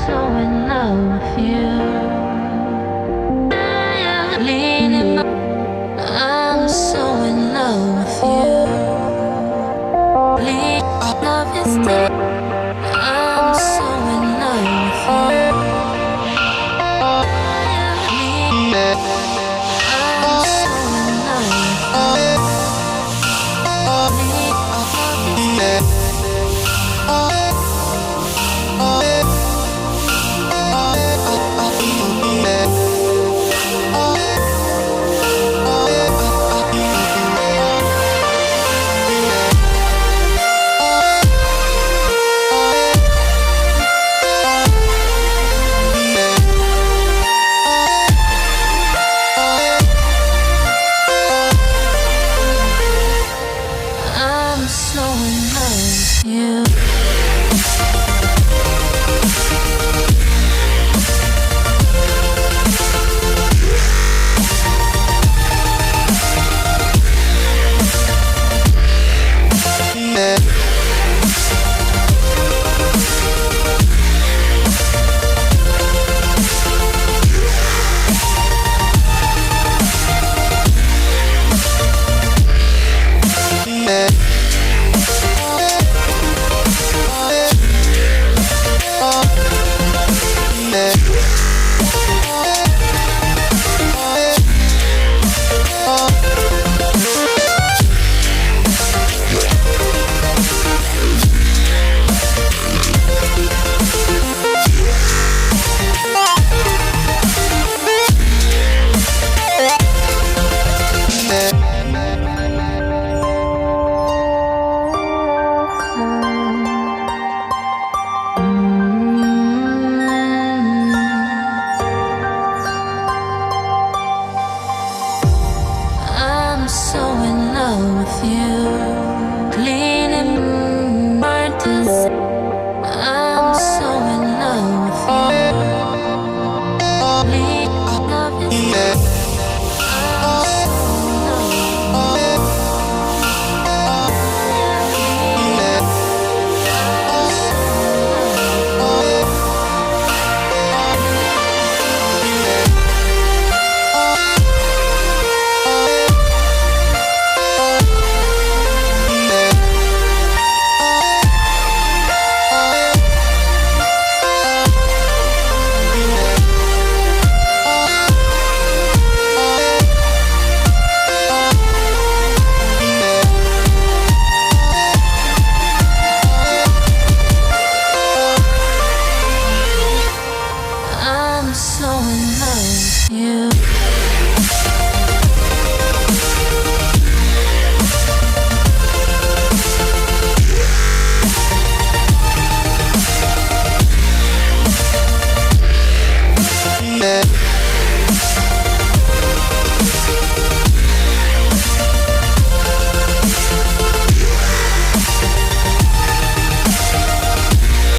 so in love with you. Leaning up, I'm so in love with you. Love is dead. I'm so in love with you. I'm so in love with you. I'm so in love with you. I'm so in love with you. Cleaning martyrs. I'm so in love with you. Love is dead. I'm so in love with I'm so in love with you. Yeah.